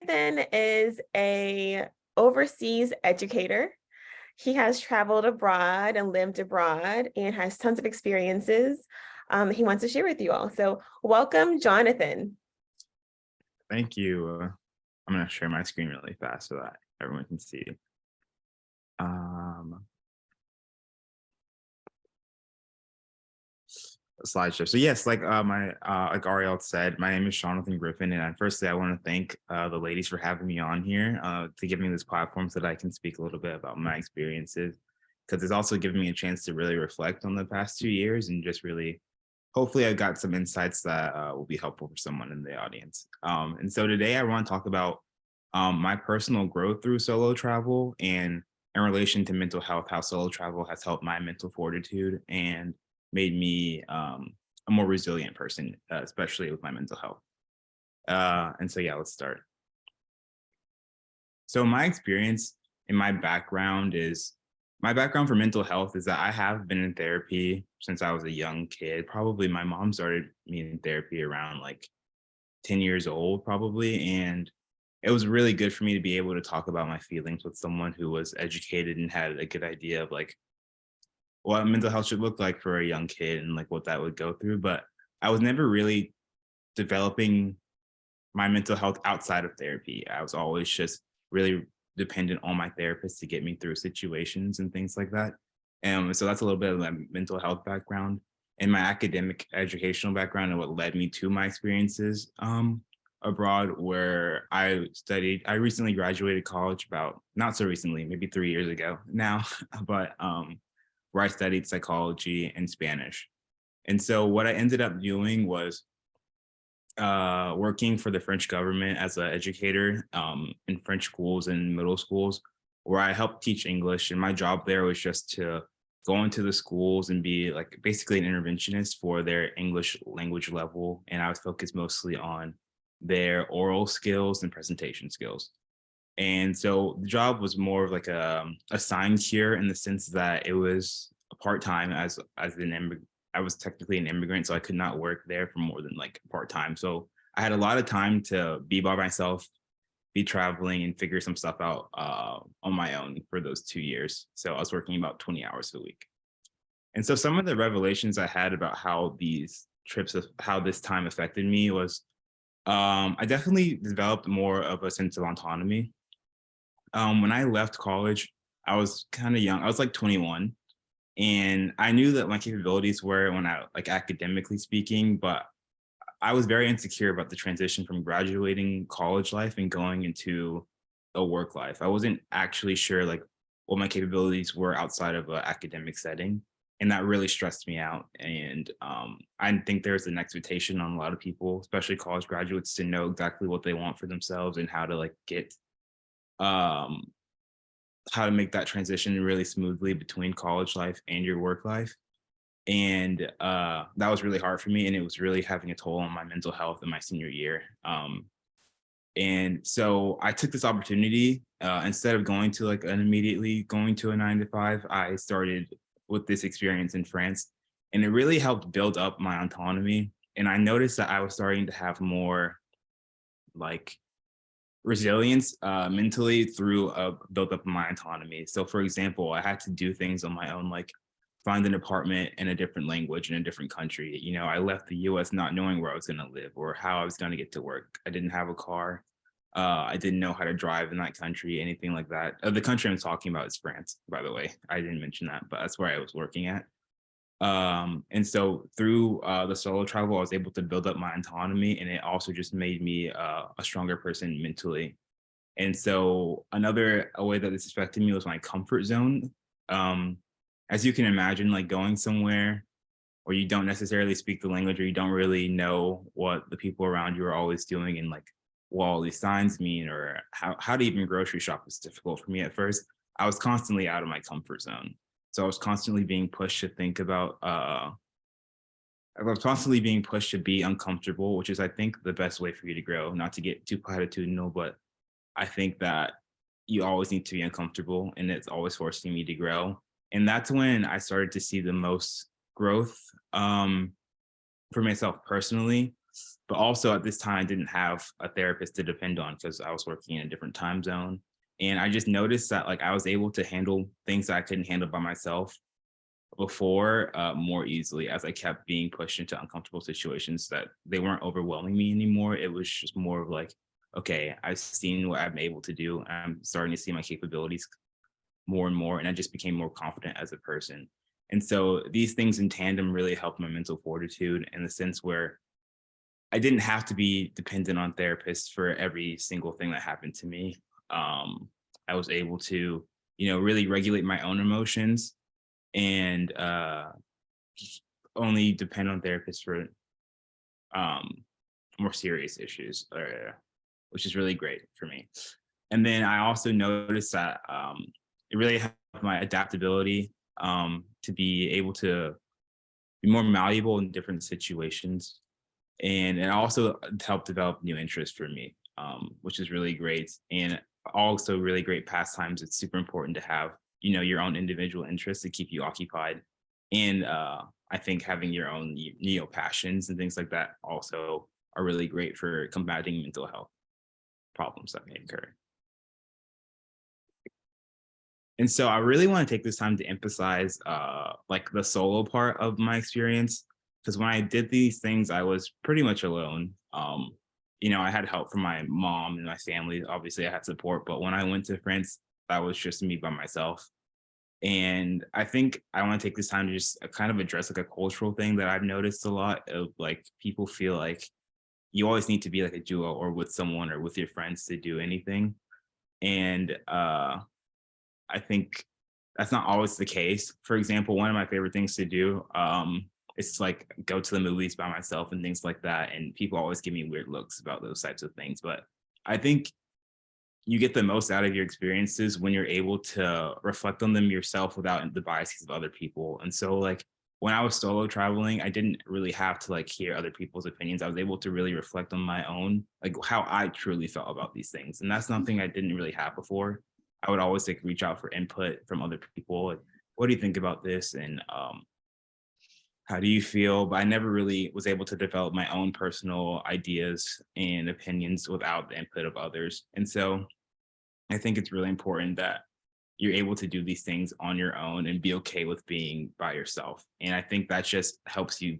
Griffin is a overseas educator. He has traveled abroad and lived abroad and has tons of experiences he wants to share with you all. So welcome, Jonathan. Thank you. I'm gonna share my screen really fast so that everyone can see. Um, Slideshow. So yes, like Ariel said, my name is Jonathan Griffin, and firstly, I want to thank the ladies for having me on here to give me this platform so that I can speak a little bit about my experiences, because it's also given me a chance to really reflect on the past 2 years and just really, hopefully, I got some insights that will be helpful for someone in the audience. And so today, I want to talk about my personal growth through solo travel and in relation to mental health, how solo travel has helped my mental fortitude and made me a more resilient person, especially with my mental health. And so, yeah, let's start. So, my experience and my background for mental health is that I have been in therapy since I was a young kid. Probably my mom started me in therapy around like 10 years old, probably. And it was really good for me to be able to talk about my feelings with someone who was educated and had a good idea of like what mental health should look like for a young kid and like what that would go through. But I was never really developing my mental health outside of therapy. I was always just really dependent on my therapist to get me through situations and things like that. And so that's a little bit of my mental health background and my academic educational background and what led me to my experiences abroad where I recently graduated college about not so recently, maybe 3 years ago now, but where I studied psychology and Spanish. And so what I ended up doing was working for the French government as an educator in French schools and middle schools, where I helped teach English. And my job there was just to go into the schools and be like basically an interventionist for their English language level. And I was focused mostly on their oral skills and presentation skills. And so the job was more of like a sign cure in the sense that it was a part time as an immigrant. I was technically an immigrant, so I could not work there for more than like part time. So I had a lot of time to be by myself, be traveling, and figure some stuff out on my own for those 2 years. So I was working about 20 hours a week. And so some of the revelations I had about how these trips, how this time affected me was I definitely developed more of a sense of autonomy when I left college, I was kind of young. I was like 21, and I knew that my capabilities were when I like academically speaking, but I was very insecure about the transition from graduating college life and going into a work life. I wasn't actually sure like what my capabilities were outside of an academic setting. And that really stressed me out. And I think there's an expectation on a lot of people, especially college graduates, to know exactly what they want for themselves and how to like get um how to make that transition really smoothly between college life and your work life. And that was really hard for me. And it was really having a toll on my mental health in my senior year. And so I took this opportunity instead of going to like an immediately going to a 9 to 5, I started with this experience in France. And it really helped build up my autonomy. And I noticed that I was starting to have more like resilience mentally through built up my autonomy. So, for example, I had to do things on my own, like find an apartment in a different language in a different country. You know, I left the U.S. not knowing where I was going to live or how I was going to get to work. I didn't have a car. I didn't know how to drive in that country, anything like that. The country I'm talking about is France, by the way. I didn't mention that, but that's where I was working at. And so through the solo travel, I was able to build up my autonomy, and it also just made me a stronger person mentally. And so another a way that this affected me was my comfort zone. Um, as you can imagine, like going somewhere where you don't necessarily speak the language or you don't really know what the people around you are always doing and like what all these signs mean or how to even grocery shop was difficult for me at first. I was constantly out of my comfort zone. So I was constantly being pushed to think about I was constantly being pushed to be uncomfortable, which is I think the best way for you to grow, not to get too platitudinal, but I think that you always need to be uncomfortable and it's always forcing me to grow. And that's when I started to see the most growth for myself personally. But also at this time, I didn't have a therapist to depend on because I was working in a different time zone. And I just noticed that like I was able to handle things that I couldn't handle by myself before more easily as I kept being pushed into uncomfortable situations that they weren't overwhelming me anymore. It was just more of like, okay, I've seen what I'm able to do. I'm starting to see my capabilities more and more, and I just became more confident as a person. And so these things in tandem really helped my mental fortitude in the sense where I didn't have to be dependent on therapists for every single thing that happened to me. I was able to, really regulate my own emotions and just only depend on therapists for um, more serious issues, which is really great for me. And then I also noticed that it really helped my adaptability to be able to be more malleable in different situations. And it also helped develop new interests for me, which is really great. And also really great pastimes. It's super important to have, your own individual interests to keep you occupied. And I think having your own passions and things like that also are really great for combating mental health problems that may occur. And so I really want to take this time to emphasize like the solo part of my experience because when I did these things, I was pretty much alone. I had help from my mom and my family. Obviously, I had support, but when I went to France, that was just me by myself. And I think I want to take this time to just kind of address like a cultural thing that I've noticed a lot of like people feel like you always need to be like a duo or with someone or with your friends to do anything. And I think that's not always the case. For example, one of my favorite things to do is to, like go to the movies by myself and things like that. And people always give me weird looks about those types of things. But I think you get the most out of your experiences when you're able to reflect on them yourself without the biases of other people. And so like when I was solo traveling, I didn't really have to like hear other people's opinions. I was able to really reflect on my own, like how I truly felt about these things. And that's something I didn't really have before. I would always like reach out for input from other people. Like, what do you think about this? And how do you feel? But I never really was able to develop my own personal ideas and opinions without the input of others. And so I think it's really important that you're able to do these things on your own and be okay with being by yourself. And I think that just helps you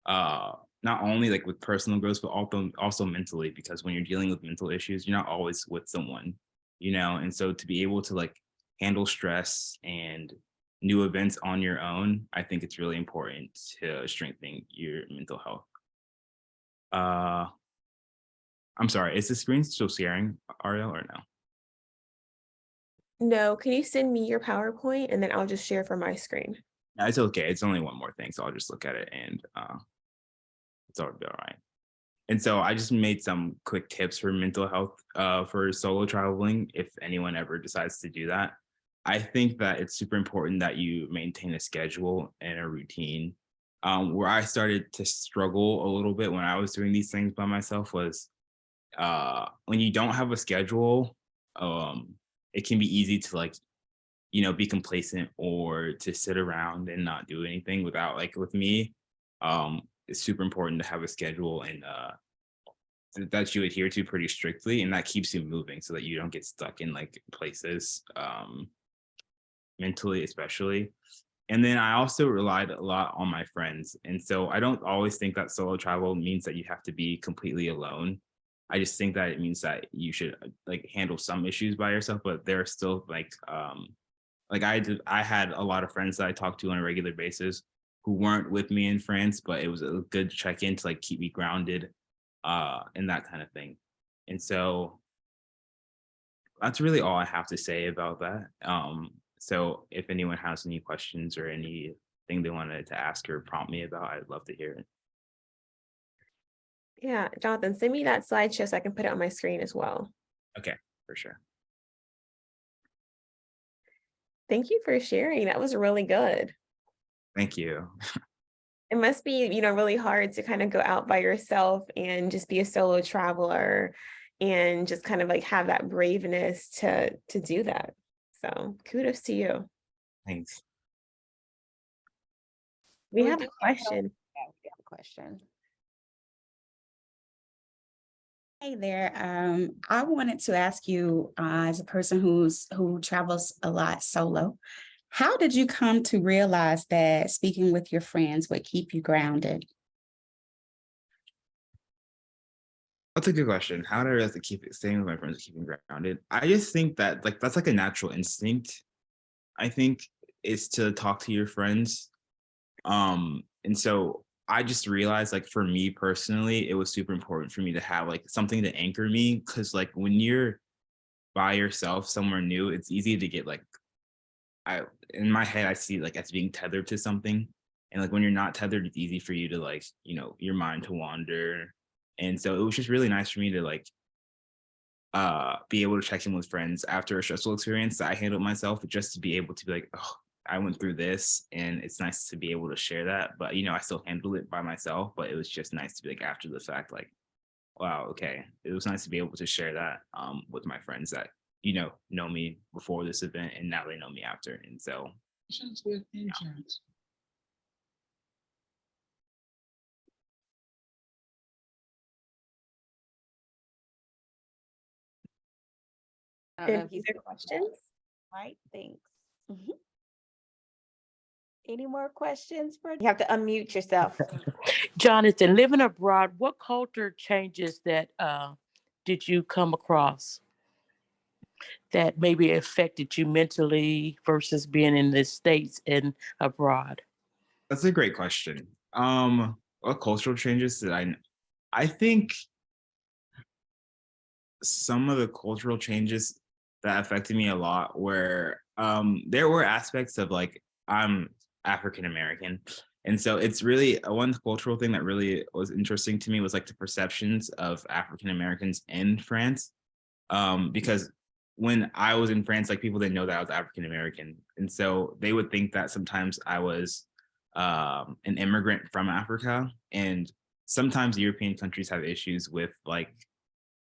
uh not only like with personal growth, but also mentally, because when you're dealing with mental issues, you're not always with someone, and so to be able to like handle stress and new events on your own, I think it's really important to strengthen your mental health. Uh I'm sorry, is the screen still sharing, Ariel, or no? No, can you send me your PowerPoint and then I'll just share from my screen? No, it's okay. It's only one more thing, so I'll just look at it and it's all be all right. And so I just made some quick tips for mental health for solo traveling if anyone ever decides to do that. I think that it's super important that you maintain a schedule and a routine. Where I started to struggle a little bit when I was doing these things by myself was when you don't have a schedule, um, it can be easy to like be complacent or to sit around and not do anything without like with me. It's super important to have a schedule and that you adhere to pretty strictly, and that keeps you moving so that you don't get stuck in like places mentally, especially. And then I also relied a lot on my friends. And so I don't always think that solo travel means that you have to be completely alone. I just think that it means that you should like handle some issues by yourself, but there are still like I had a lot of friends that I talked to on a regular basis who weren't with me in France, but it was a good check-in to like keep me grounded and that kind of thing. And so that's really all I have to say about that. So if anyone has any questions or anything they wanted to ask or prompt me about, I'd love to hear it. Yeah, Jonathan, send me that slideshow so I can put it on my screen as well. Okay, for sure. Thank you for sharing. That was really good. Thank you. It must be, really hard to kind of go out by yourself and just be a solo traveler and just kind of like have that braveness to do that. So kudos to you. Thanks. We And we have do a have help. question. Yeah, we do have a question. Hey there. I wanted to ask you, as a person who travels a lot solo, how did you come to realize that speaking with your friends would keep you grounded? That's a good question. How do I have to keep it staying with my friends, keeping grounded? I just think that like that's like a natural instinct. I think is to talk to your friends. And so I just realized like for me personally, it was super important for me to have like something to anchor me because like when you're by yourself somewhere new, it's easy to get like I in my head I see like as being tethered to something. And like when you're not tethered, it's easy for you to like, your mind to wander. And so it was just really nice for me to like be able to check in with friends after a stressful experience that I handled myself, just to be able to be like, oh, I went through this and it's nice to be able to share that. But I still handled it by myself, but it was just nice to be like after the fact, like, wow, okay. It was nice to be able to share that with my friends that, know me before this event and now they know me after. And so with insurance. I don't know Any if he's other questions? right. Thanks. Mhm. Any more questions for you? Have to unmute yourself. Jonathan, living abroad, what culture changes that did you come across that maybe affected you mentally versus being in the States and abroad? That's a great question. What cultural changes did I think some of the cultural changes that affected me a lot were there were aspects of like I'm African American. And so it's really one cultural thing that really was interesting to me was like the perceptions of African Americans in France. Because when I was in France, like people didn't know that I was African American. And so they would think that sometimes I was an immigrant from Africa. And sometimes European countries have issues with like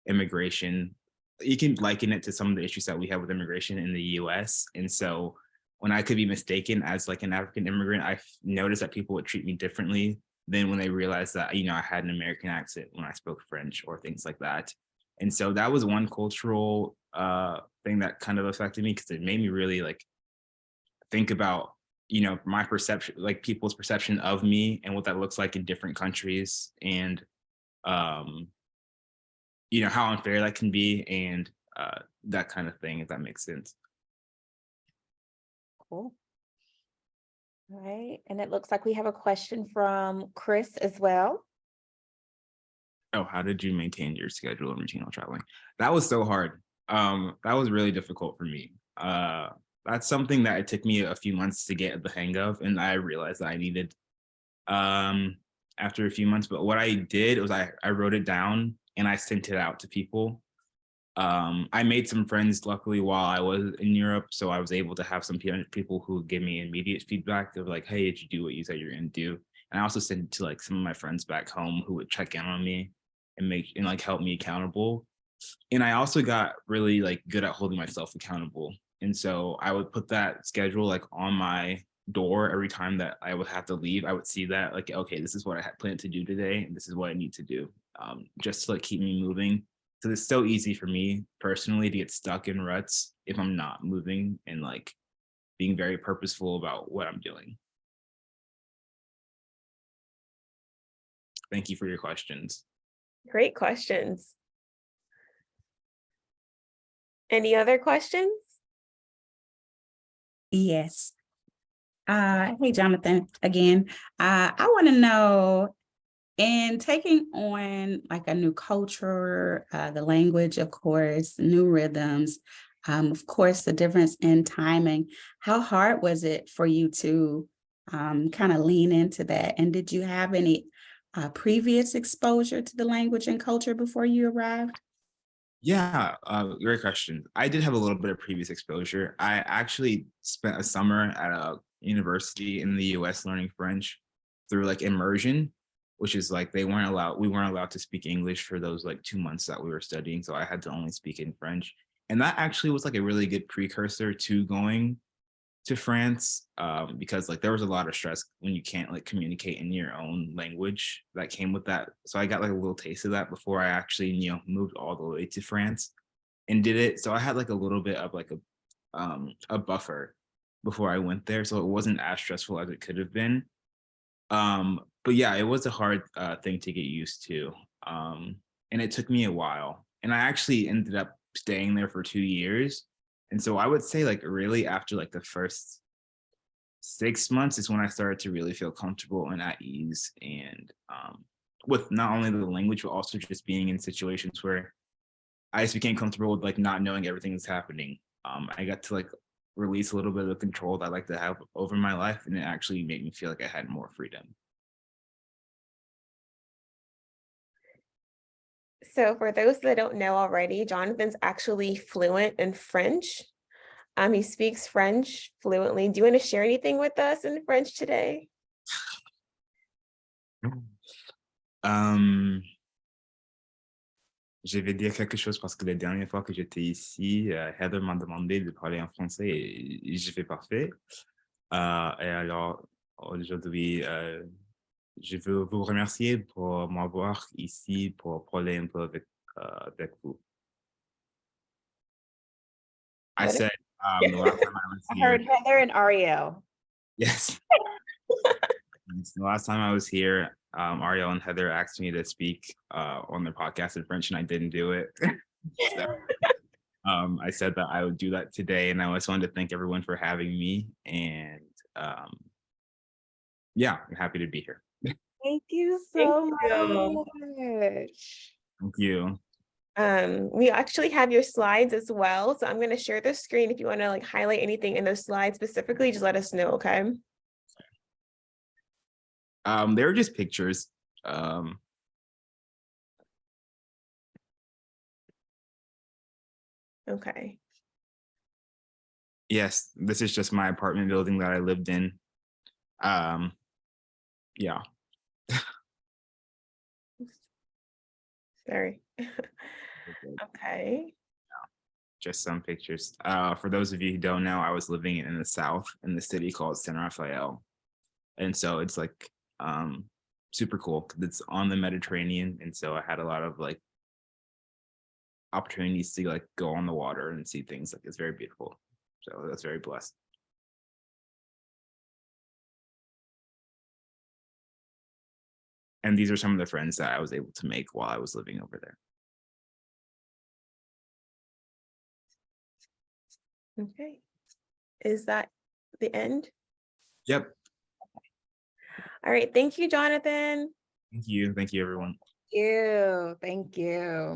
immigration. You can liken it to some of the issues that we have with immigration in the US. And so when I could be mistaken as like an African immigrant, I noticed that people would treat me differently than when they realized that, I had an American accent when I spoke French or things like that. And so that was one cultural thing that kind of affected me because it made me really like think about, my perception, like people's perception of me and what that looks like in different countries. And um, how unfair that can be and that kind of thing, if that makes sense. Cool. All right. And it looks like we have a question from Chris as well. Oh, how did you maintain your schedule and routine while traveling? That was so hard. That was really difficult for me. That's something that it took me a few months to get the hang of, and I realized that I needed after a few months. But what I did was I wrote it down and I sent it out to people. I made some friends luckily while I was in Europe, so I was able to have some people who give me immediate feedback of like, "Hey, did you do what you said you're going to do?" And I also sent it to like some of my friends back home who would check in on me and like help me accountable. And I also got really like good at holding myself accountable. And so I would put that schedule like on my door every time that I would have to leave. I would see that like, okay, this is what I had planned to do today, and this is what I need to do, just to like keep me moving. Because it's so easy for me personally to get stuck in ruts if I'm not moving and like being very purposeful about what I'm doing. Thank you for your questions. Great questions. Any other questions? Yes. Hey, Jonathan, again. I want to know, in taking on like a new culture, the language, of course, new rhythms, of course, the difference in timing. How hard was it for you to kind of lean into that? And did you have any previous exposure to the language and culture before you arrived? Yeah, great question. I did have a little bit of previous exposure. I actually spent a summer at a university in the US learning French through like immersion, which is like we weren't allowed to speak English for those like 2 months that we were studying. So I had to only speak in French. And that actually was like a really good precursor to going to France, because like there was a lot of stress when you can't like communicate in your own language that came with that. So I got like a little taste of that before I actually, moved all the way to France and did it. So I had like a little bit of like a buffer before I went there. So it wasn't as stressful as it could have been. But yeah, it was a hard thing to get used to. And it took me a while. And I actually ended up staying there for 2 years. And so I would say like really after like the first 6 months is when I started to really feel comfortable and at ease, and with not only the language, but also just being in situations where I just became comfortable with like not knowing everything that's happening. I got to like release a little bit of the control that I like to have over my life, and it actually made me feel like I had more freedom. So for those that don't know already, Jonathan's actually fluent in French. He speaks French fluently. Do you want to share anything with us in French today? Um, je vais dire quelque chose parce que la dernière fois que j'étais ici, Heather m'a demandé de parler en français et j'ai fait parfait. Et alors, aujourd'hui, je veux vous remercier pour m'avoir ici pour parler un peu avec vous. I What is- said the last time I was I here, heard Heather and Ariel. yes, the last time I was here, Ariel and Heather asked me to speak on their podcast in French, and I didn't do it. So, I said that I would do that today, and I just wanted to thank everyone for having me. And yeah, I'm happy to be here. Thank you Thank so you. much. Thank you. We actually have your slides as well. So I'm going to share the screen. If you want to like highlight anything in those slides specifically, just let us know, okay? They were just pictures. Okay. Yes, this is just my apartment building that I lived in. Yeah. Sorry. Okay. Just some pictures. For those of you who don't know, I was living in the South in the city called San Rafael. And so it's like super cool because it's on the Mediterranean. And so I had a lot of like opportunities to like go on the water and see things. Like it's very beautiful. So that's very blessed. And these are some of the friends that I was able to make while I was living over there. Okay. Is that the end? Yep. All right. Thank you, Jonathan. Thank you. Thank you, everyone. Thank you. Thank you.